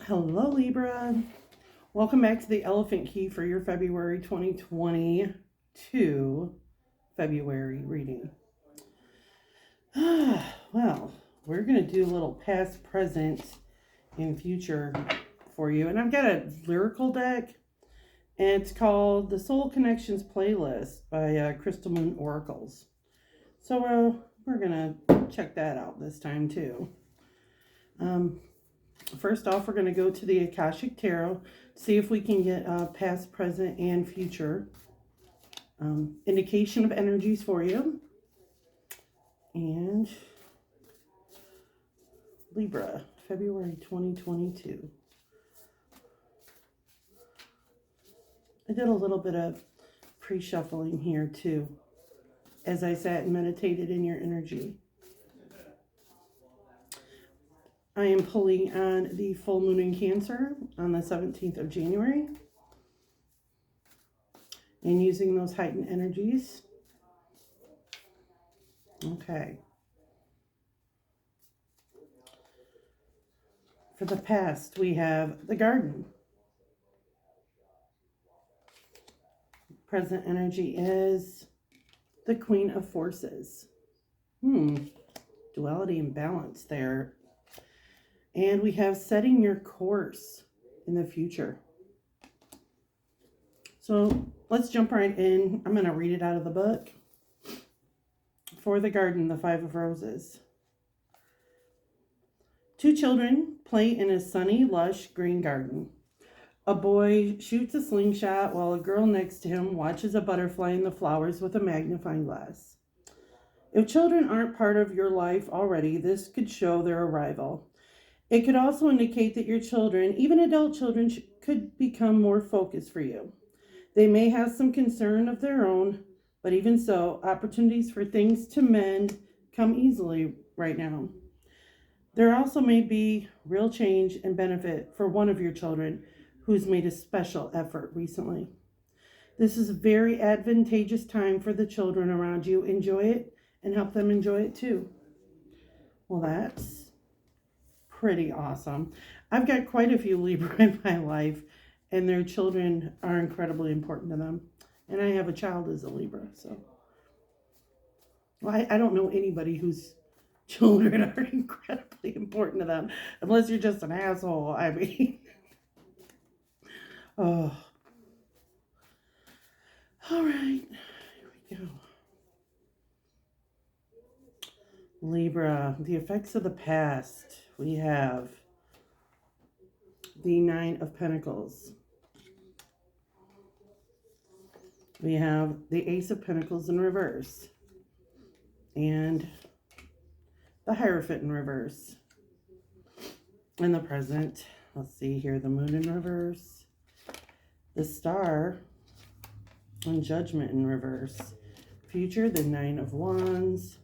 Hello, Libra. Welcome back to the Elephant Key for your February 2022 February reading. Well, we're going to do a little past, present, and future for you. And I've got a lyrical deck, and it's called the Soul Connections Playlist by Crystal Moon Oracles. So we're going to check that out this time too. First off, we're going to go to the Akashic Tarot, see if we can get past, present, and future indication of energies for you. And Libra, February 2022. I did a little bit of pre-shuffling here too, as I sat and meditated in your energy. I am pulling on the full moon in Cancer on the 17th of January and using those heightened energies. Okay. For the past, we have the Garden. Present energy is the Queen of Forces. Duality and balance there. And we have setting your course in the future. So let's jump right in. I'm going to read it out of the book. For the Garden, the Five of Roses. Two children play in a sunny, lush green garden. A boy shoots a slingshot while a girl next to him watches a butterfly in the flowers with a magnifying glass. If children aren't part of your life already, this could show their arrival. It could also indicate that your children, even adult children, could become more focused for you. They may have some concern of their own, but even so, opportunities for things to mend come easily right now. There also may be real change and benefit for one of your children who's made a special effort recently. This is a very advantageous time for the children around you. Enjoy it and help them enjoy it too. Well, that's pretty awesome. I've got quite a few Libra in my life, and their children are incredibly important to them. And I have a child as a Libra, so. Well, I don't know anybody whose children are incredibly important to them, unless you're just an asshole. I mean, oh. All right, here we go. Libra, the effects of the past. We have the Nine of Pentacles. We have the Ace of Pentacles in reverse. And the Hierophant in reverse. In the present, let's see here, the Moon in reverse. The Star and Judgment in reverse. Future, the Nine of Wands.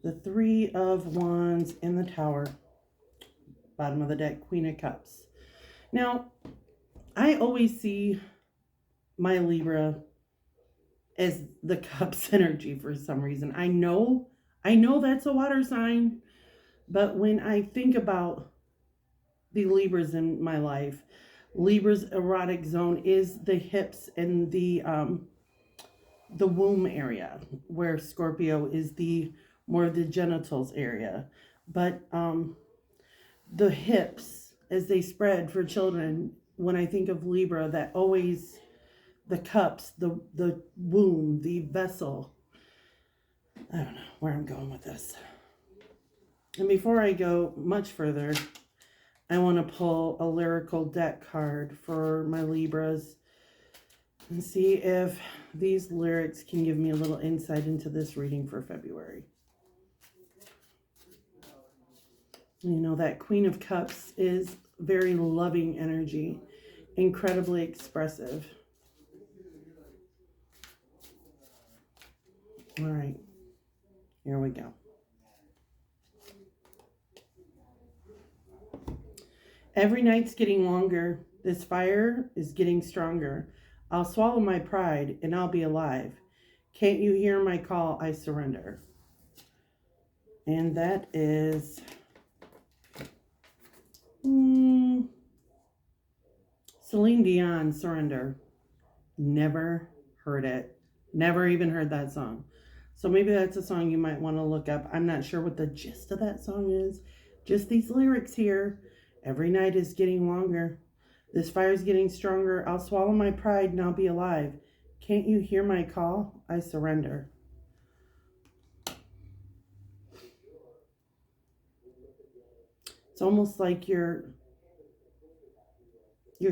The Three of Wands in the Tower. Bottom of the deck, Queen of Cups. Now, I always see my Libra as the Cups energy for some reason. I know that's a water sign, but when I think about the Libras in my life, Libra's erotic zone is the hips and the womb area, where Scorpio is the more the genitals area. But the hips, as they spread for children, when I think of Libra, that always, the cups, the womb, the vessel. I don't know where I'm going with this. And before I go much further, I want to pull a lyrical deck card for my Libras and see if these lyrics can give me a little insight into this reading for February. You know, that Queen of Cups is very loving energy, incredibly expressive. All right, here we go. Every night's getting longer. This fire is getting stronger. I'll swallow my pride and I'll be alive. Can't you hear my call? I surrender. And that is Celine Dion, Surrender. Never heard it. Never even heard that song. So maybe that's a song you might want to look up. I'm not sure what the gist of that song is. Just these lyrics here. Every night is getting longer. This fire's getting stronger. I'll swallow my pride and I'll be alive. Can't you hear my call? I surrender. It's almost like you're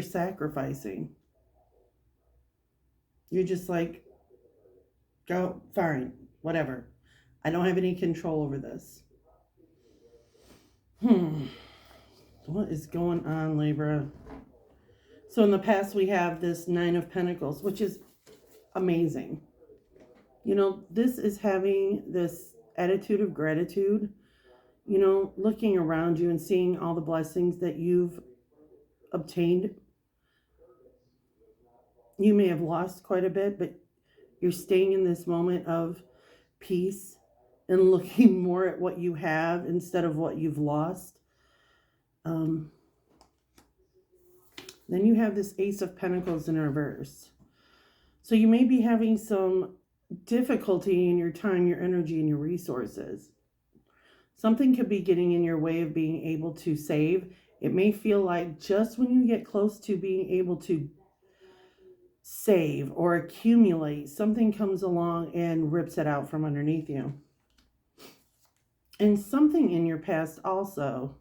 sacrificing. You're just like, go, fine, whatever. I don't have any control over this. What is going on, Libra? So in the past, we have this Nine of Pentacles, which is amazing. You know, this is having this attitude of gratitude, you know, looking around you and seeing all the blessings that you've obtained. You may have lost quite a bit, but you're staying in this moment of peace and looking more at what you have instead of what you've lost. Then you have this Ace of Pentacles in reverse. So you may be having some difficulty in your time, your energy, and your resources. Something could be getting in your way of being able to save. It may feel like just when you get close to being able to save or accumulate, something comes along and rips it out from underneath you. And something in your past also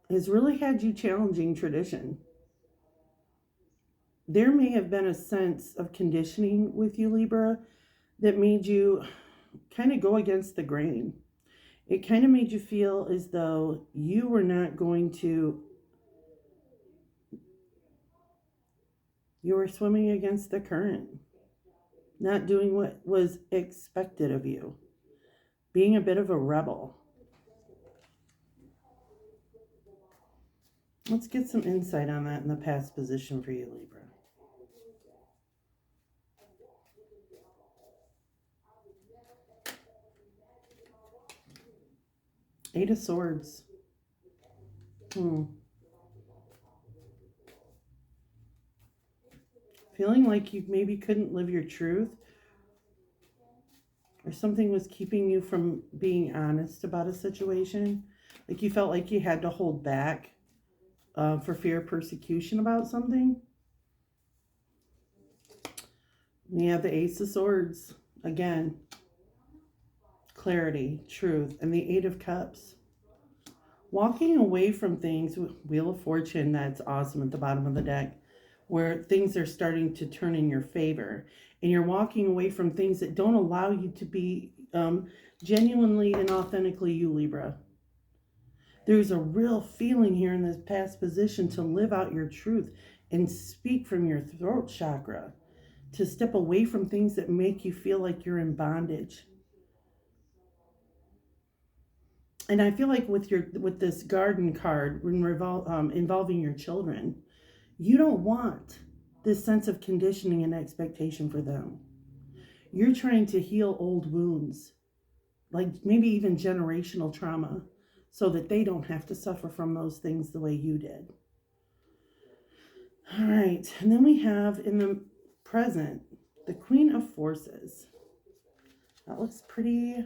has really had you challenging tradition. There may have been a sense of conditioning with you, Libra, that made you kind of go against the grain. It kind of made you feel as though you were not going to, you were swimming against the current, not doing what was expected of you, being a bit of a rebel. Let's get some insight on that in the past position for you, Libra. Eight of Swords. Feeling like you maybe couldn't live your truth, or something was keeping you from being honest about a situation. Like you felt like you had to hold back for fear of persecution about something. We have the Ace of Swords again. Clarity, truth, and the Eight of Cups. Walking away from things, Wheel of Fortune, that's awesome at the bottom of the deck, where things are starting to turn in your favor. And you're walking away from things that don't allow you to be genuinely and authentically you, Libra. There's a real feeling here in this past position to live out your truth and speak from your throat chakra, to step away from things that make you feel like you're in bondage. And I feel like with this Garden card involving your children, you don't want this sense of conditioning and expectation for them. You're trying to heal old wounds, like maybe even generational trauma, so that they don't have to suffer from those things the way you did. All right, and then we have in the present, the Queen of Forces. That looks pretty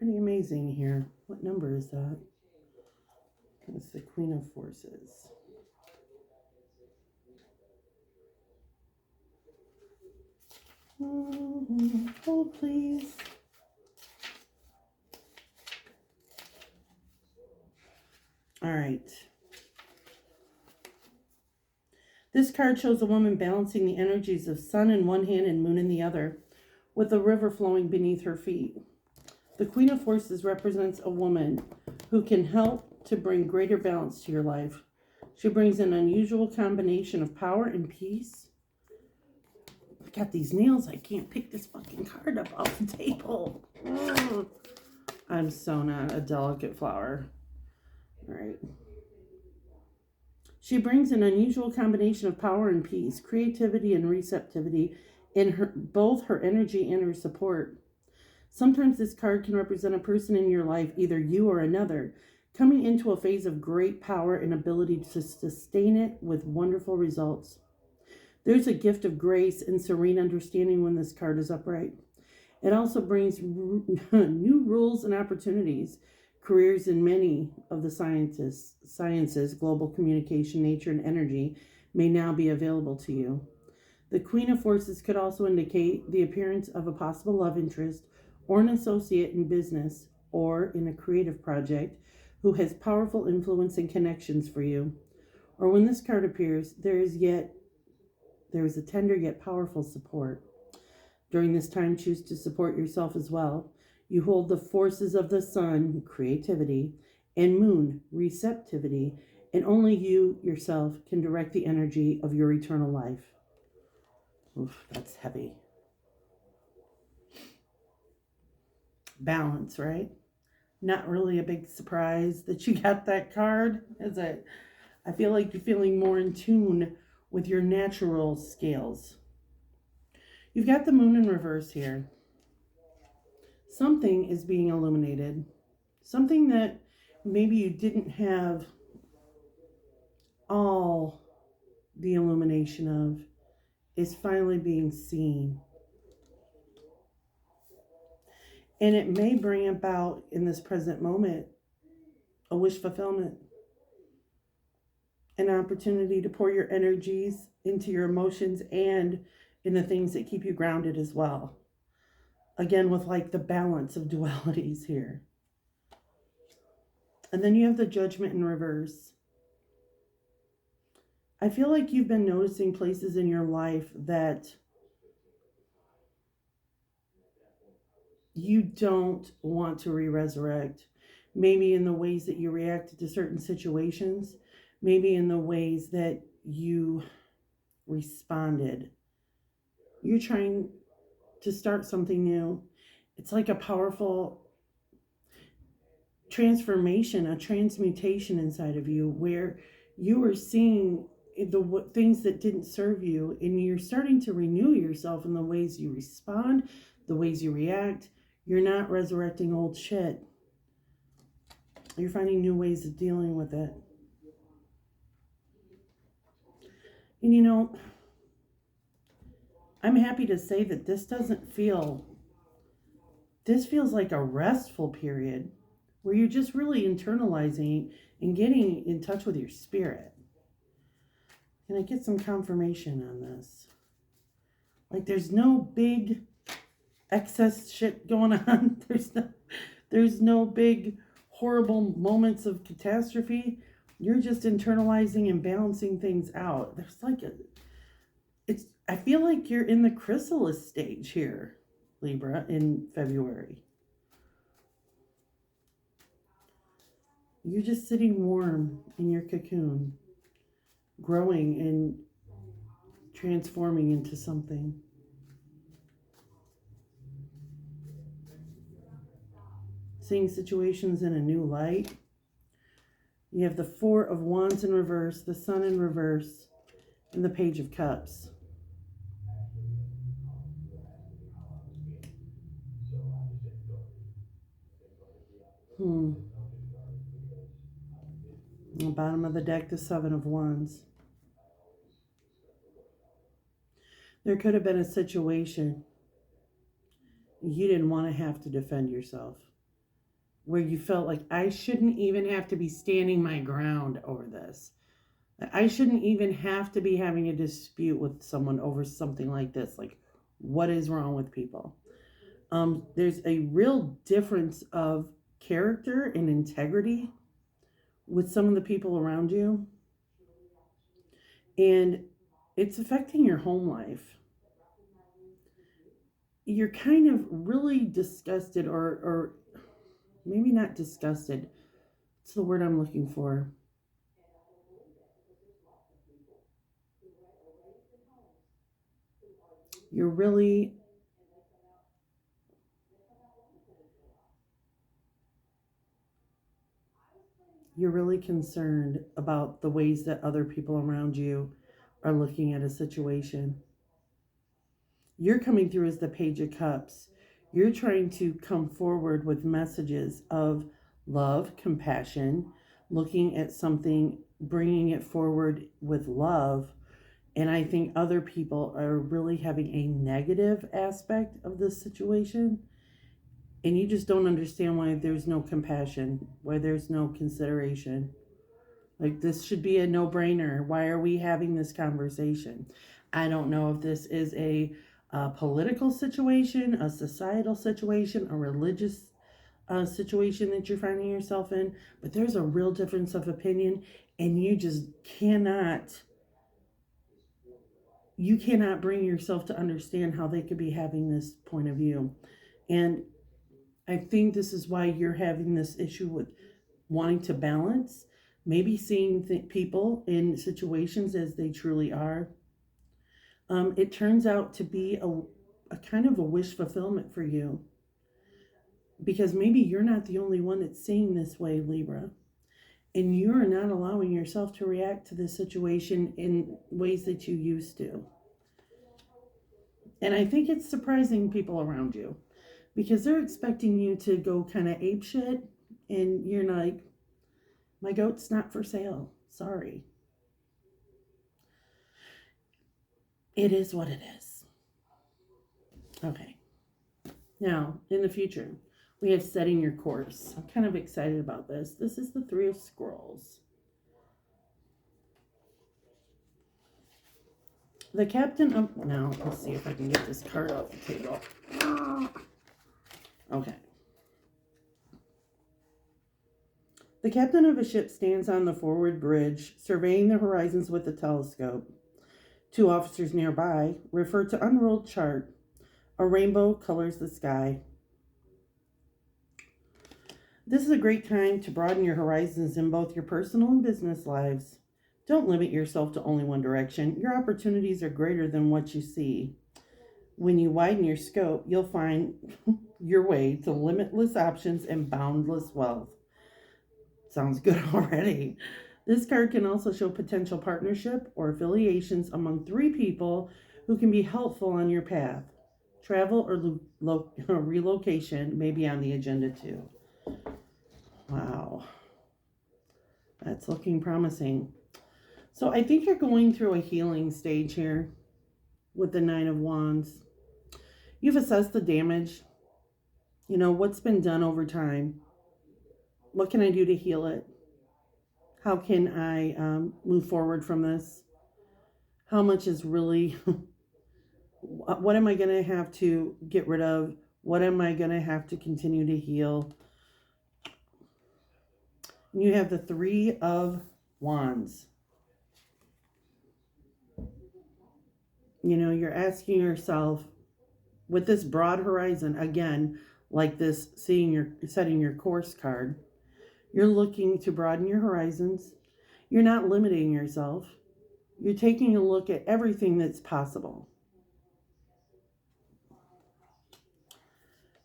amazing here. What number is that? It's the Queen of Forces. Hold, please. All right. This card shows a woman balancing the energies of sun in one hand and moon in the other, with a river flowing beneath her feet. The Queen of Forces represents a woman who can help to bring greater balance to your life. She brings an unusual combination of power and peace. I got these nails. I can't pick this fucking card up off the table. I'm so not a delicate flower. All right. She brings an unusual combination of power and peace, creativity and receptivity in both her energy and her support. Sometimes this card can represent a person in your life, either you or another, coming into a phase of great power and ability to sustain it with wonderful results. There's a gift of grace and serene understanding when this card is upright. It also brings new rules and opportunities. Careers in many of the sciences, global communication, nature, and energy may now be available to you. The Queen of Forces could also indicate the appearance of a possible love interest or an associate in business or in a creative project who has powerful influence and connections for you. Or when this card appears, there is a tender yet powerful support. During this time, choose to support yourself as well. You hold the forces of the sun, creativity, and moon, receptivity, and only you yourself can direct the energy of your eternal life. Oof, that's heavy. Balance, right? Not really a big surprise that you got that card, is it? I feel like you're feeling more in tune with your natural scales. You've got the moon in reverse here. Something is being illuminated. Something that maybe you didn't have all the illumination of is finally being seen. And it may bring about in this present moment a wish fulfillment, an opportunity to pour your energies into your emotions and in the things that keep you grounded as well. Again, with like the balance of dualities here. And then you have the Judgment in reverse. I feel like you've been noticing places in your life that you don't want to re-resurrect. Maybe in the ways that you reacted to certain situations. Maybe in the ways that you responded. You're trying to start something new. It's like a powerful transformation, a transmutation inside of you where you are seeing the things that didn't serve you, and you're starting to renew yourself in the ways you respond, the ways you react. You're not resurrecting old shit. You're finding new ways of dealing with it. And you know, I'm happy to say that this feels like a restful period where you're just really internalizing and getting in touch with your spirit. Can I get some confirmation on this? Like there's no big excess shit going on. There's no big horrible moments of catastrophe. You're just internalizing and balancing things out. There's like I feel like you're in the chrysalis stage here, Libra, in February. You're just sitting warm in your cocoon, growing and transforming into something. Seeing situations in a new light. You have the Four of Wands in reverse, the Sun in reverse, and the Page of Cups. On the bottom of the deck, the Seven of Wands. There could have been a situation you didn't want to have to defend yourself, where you felt like, I shouldn't even have to be standing my ground over this. I shouldn't even have to be having a dispute with someone over something like this. Like, what is wrong with people? There's a real difference of character and integrity with some of the people around you. And it's affecting your home life. You're kind of really disgusted, or maybe not disgusted. It's the word I'm looking for. You're really concerned about the ways that other people around you are looking at a situation. You're coming through as the Page of Cups. You're trying to come forward with messages of love, compassion, looking at something, bringing it forward with love. And I think other people are really having a negative aspect of this situation. And you just don't understand why there's no compassion, why there's no consideration. Like, this should be a no-brainer. Why are we having this conversation? I don't know if this is a political situation, a societal situation, a religious situation that you're finding yourself in, but there's a real difference of opinion, and you cannot bring yourself to understand how they could be having this point of view. And I think this is why you're having this issue with wanting to balance, maybe seeing people in situations as they truly are. It turns out to be a kind of a wish fulfillment for you, because maybe you're not the only one that's seeing this way, Libra, and you're not allowing yourself to react to this situation in ways that you used to. And I think it's surprising people around you, because they're expecting you to go kind of apeshit, and you're like, my goat's not for sale. Sorry. It is what it is. Okay. Now, in the future, we have setting your course. I'm kind of excited about this. This is the Three of Scrolls. The captain of... Now, let's see if I can get this card off the table. Okay. The captain of a ship stands on the forward bridge, surveying the horizons with a telescope. Two officers nearby refer to unrolled chart. A rainbow colors the sky. This is a great time to broaden your horizons in both your personal and business lives. Don't limit yourself to only one direction. Your opportunities are greater than what you see. When you widen your scope, you'll find your way to limitless options and boundless wealth. Sounds good already. This card can also show potential partnership or affiliations among three people who can be helpful on your path. Travel or relocation may be on the agenda too. Wow. That's looking promising. So I think you're going through a healing stage here with the Nine of Wands. You've assessed the damage. You know, what's been done over time. What can I do to heal it? How can I move forward from this? How much is really... what am I going to have to get rid of? What am I going to have to continue to heal? And you have the Three of Wands. You know, you're asking yourself, with this broad horizon, again, like this setting your course card, you're looking to broaden your horizons. You're not limiting yourself. You're taking a look at everything that's possible.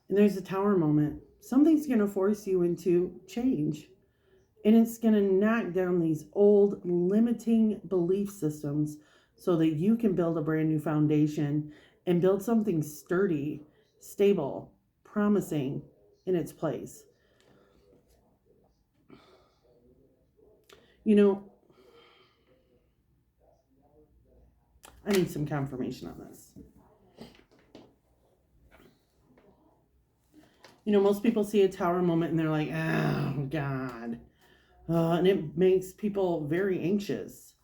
And there's a Tower moment. Something's going to force you into change. And it's going to knock down these old limiting belief systems so that you can build a brand new foundation and build something sturdy, stable, promising in its place. You know, I need some confirmation on this. You know, most people see a Tower moment and they're like, oh, God. And it makes people very anxious.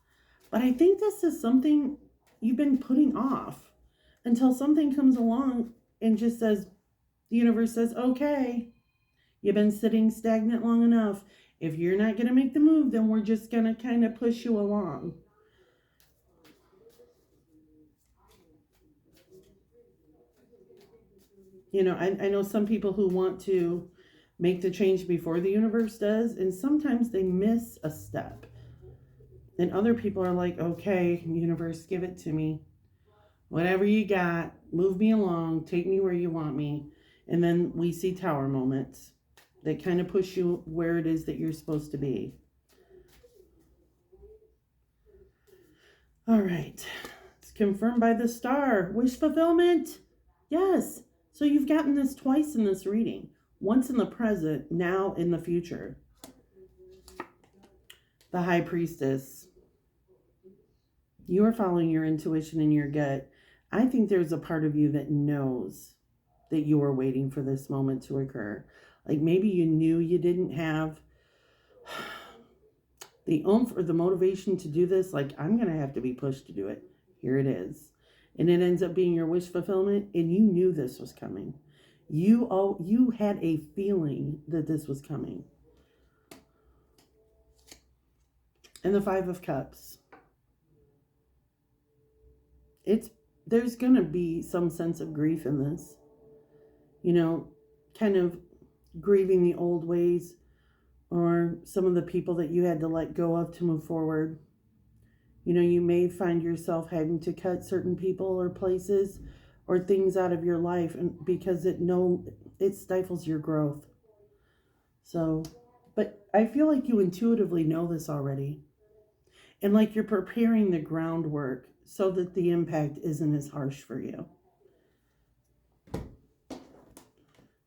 But I think this is something you've been putting off until something comes along and just says, the universe says, okay, you've been sitting stagnant long enough. If you're not going to make the move, then we're just going to kind of push you along. You know, I know some people who want to make the change before the universe does, and sometimes they miss a step. And other people are like, okay, universe, give it to me. Whatever you got, move me along, take me where you want me. And then we see Tower moments that kind of push you where it is that you're supposed to be. All right. It's confirmed by the star. Wish fulfillment. Yes. So you've gotten this twice in this reading. Once in the present, now in the future. The High Priestess. You are following your intuition and your gut. I think there's a part of you that knows that you are waiting for this moment to occur. Like maybe you knew you didn't have the oomph or the motivation to do this. Like, I'm going to have to be pushed to do it. Here it is. And it ends up being your wish fulfillment. And you knew this was coming. You had a feeling that this was coming. And the Five of Cups. There's going to be some sense of grief in this. You know, kind of grieving the old ways or some of the people that you had to let go of to move forward. You know, you may find yourself having to cut certain people or places or things out of your life and because it stifles your growth. So, but I feel like you intuitively know this already. And like you're preparing the groundwork so that the impact isn't as harsh for you.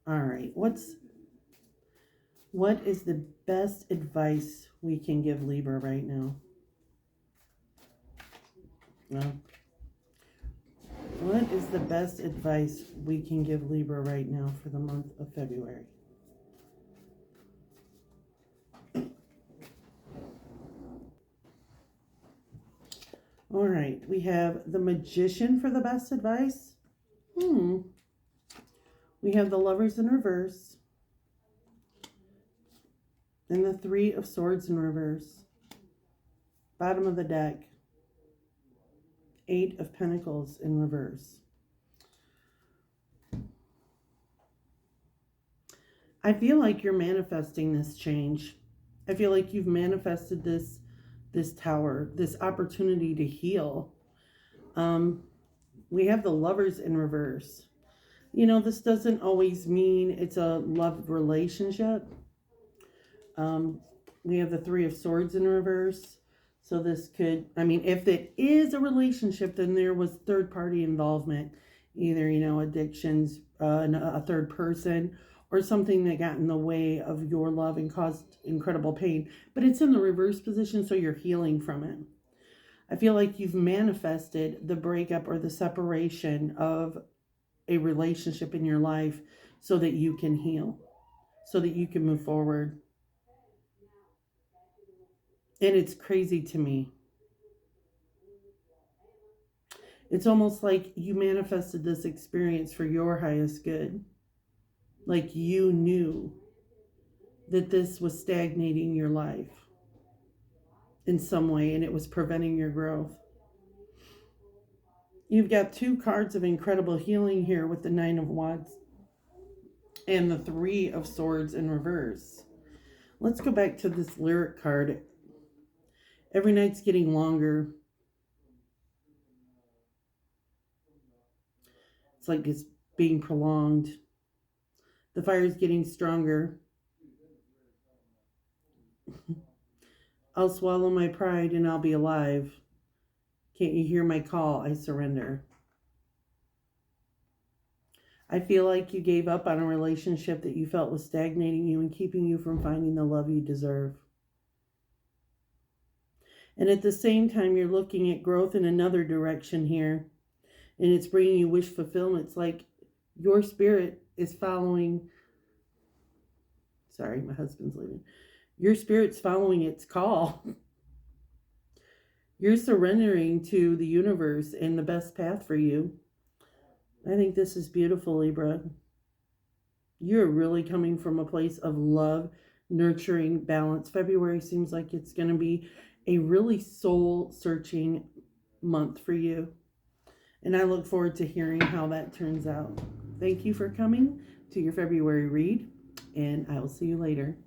All right, what is the best advice we can give Libra right now? Well, what is the best advice we can give Libra right now for the month of February? All right, we have the Magician for the best advice. We have the Lovers in reverse. And the Three of Swords in reverse. Bottom of the deck. Eight of Pentacles in reverse. I feel like you're manifesting this change. I feel like you've manifested this tower, this opportunity to heal. We have the Lovers in reverse. You know, this doesn't always mean it's a love relationship. We have the Three of Swords in reverse. So this could, I mean, if it is a relationship, then there was third-party involvement. Either, you know, addictions, a third person, or something that got in the way of your love and caused incredible pain. But it's in the reverse position, so you're healing from it. I feel like you've manifested the breakup or the separation of a relationship in your life so that you can heal, so that you can move forward. And it's crazy to me. It's almost like you manifested this experience for your highest good. Like you knew that this was stagnating your life in some way and it was preventing your growth. You've got two cards of incredible healing here with the Nine of Wands and the Three of Swords in reverse. Let's go back to this lyric card. Every night's getting longer. It's like it's being prolonged. The fire is getting stronger. I'll swallow my pride and I'll be alive. Can't you hear my call? I surrender. I feel like you gave up on a relationship that you felt was stagnating you and keeping you from finding the love you deserve. And at the same time, you're looking at growth in another direction here. And it's bringing you wish fulfillment. It's like your spirit is following. Sorry, my husband's leaving. Your spirit's following its call. You're surrendering to the universe and the best path for you. I think this is beautiful, Libra. You're really coming from a place of love, nurturing, balance. February seems like it's going to be a really soul-searching month for you. And I look forward to hearing how that turns out. Thank you for coming to your February read, and I will see you later.